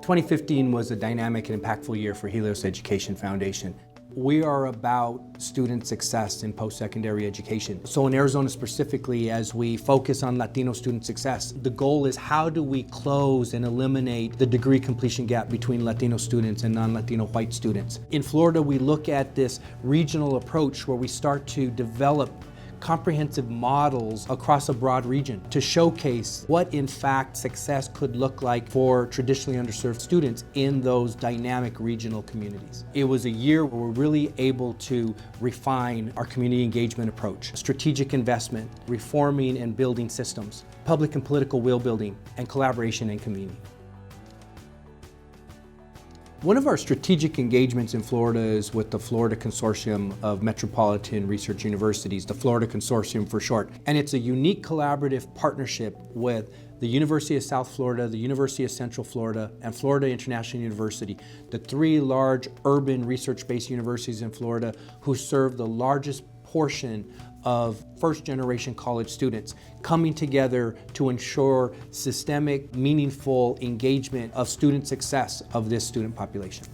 2015 was a dynamic and impactful year for Helios Education Foundation. We are about student success in post-secondary education. So in Arizona specifically, as we focus on Latino student success, the goal is how do we close and eliminate the degree completion gap between Latino students and non-Latino white students. In Florida, we look at this regional approach where we start to develop comprehensive models across a broad region to showcase what in fact success could look like for traditionally underserved students in those dynamic regional communities. It was a year where we're really able to refine our community engagement approach, strategic investment, reforming and building systems, public and political will building, and collaboration and convening. One of our strategic engagements in Florida is with the Florida Consortium of Metropolitan Research Universities, the Florida Consortium for short. And it's a unique collaborative partnership with the University of South Florida, the University of Central Florida, and Florida International University, the three large urban research-based universities in Florida who serve the largest portion of first-generation college students coming together to ensure systemic, meaningful engagement of student success of this student population.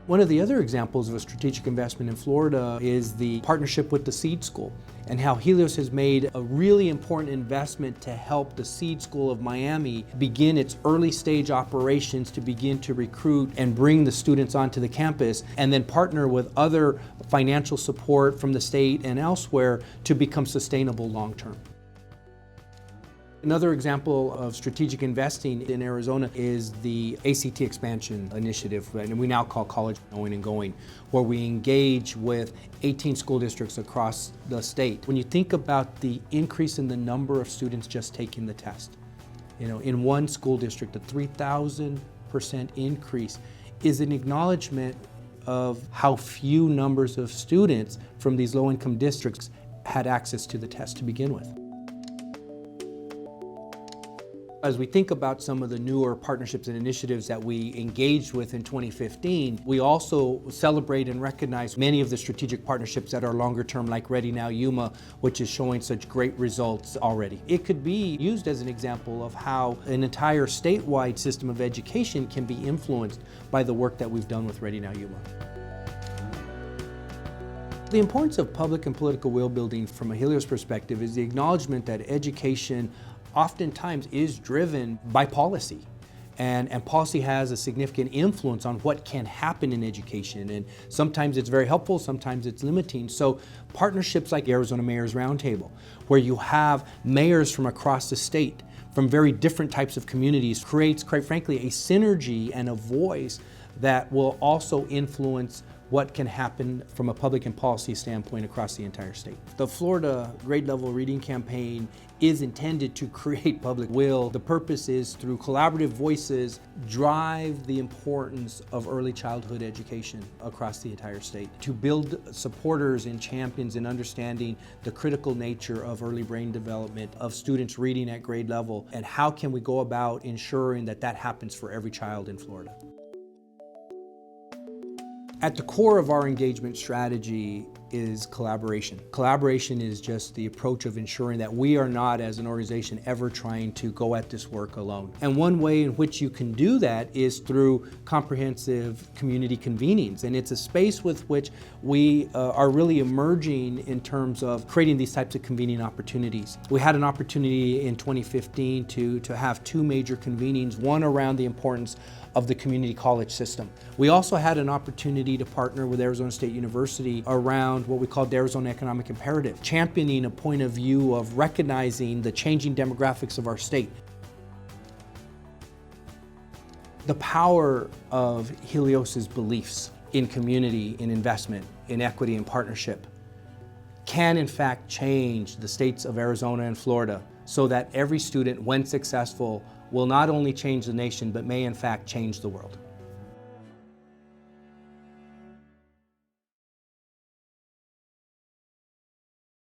One of the other examples of a strategic investment in Florida is the partnership with the Seed School and how Helios has made a really important investment to help the Seed School of Miami begin its early stage operations to begin to recruit and bring the students onto the campus and then partner with other financial support from the state and elsewhere to become sustainable long term. Another example of strategic investing in Arizona is the ACT expansion initiative, and we now call College Knowing and Going, where we engage with 18 school districts across the state. When you think about the increase in the number of students just taking the test, in one school district, a 3,000% increase is an acknowledgement of how few numbers of students from these low-income districts had access to the test to begin with. As we think about some of the newer partnerships and initiatives that we engaged with in 2015, we also celebrate and recognize many of the strategic partnerships that are longer term, like Ready Now Yuma, which is showing such great results already. It could be used as an example of how an entire statewide system of education can be influenced by the work that we've done with Ready Now Yuma. The importance of public and political will building from a Helios perspective is the acknowledgement that education oftentimes is driven by policy. And policy has a significant influence on what can happen in education. And sometimes it's very helpful, sometimes it's limiting. So partnerships like Arizona Mayor's Roundtable, where you have mayors from across the state, from very different types of communities, creates, quite frankly, a synergy and a voice that will also influence what can happen from a public and policy standpoint across the entire state. The Florida Grade Level Reading Campaign is intended to create public will. The purpose is, through collaborative voices, drive the importance of early childhood education across the entire state, to build supporters and champions in understanding the critical nature of early brain development, of students reading at grade level, and how can we go about ensuring that that happens for every child in Florida. At the core of our engagement strategy is collaboration. Collaboration is just the approach of ensuring that we are not, as an organization, ever trying to go at this work alone. And one way in which you can do that is through comprehensive community convenings. And it's a space with which we are really emerging in terms of creating these types of convening opportunities. We had an opportunity in 2015 to have two major convenings, one around the importance of the community college system. We also had an opportunity to partner with Arizona State University around what we call the Arizona Economic Imperative, championing a point of view of recognizing the changing demographics of our state. The power of Helios's beliefs in community, in investment, in equity and partnership can in fact change the states of Arizona and Florida so that every student, when successful, will not only change the nation, but may in fact change the world.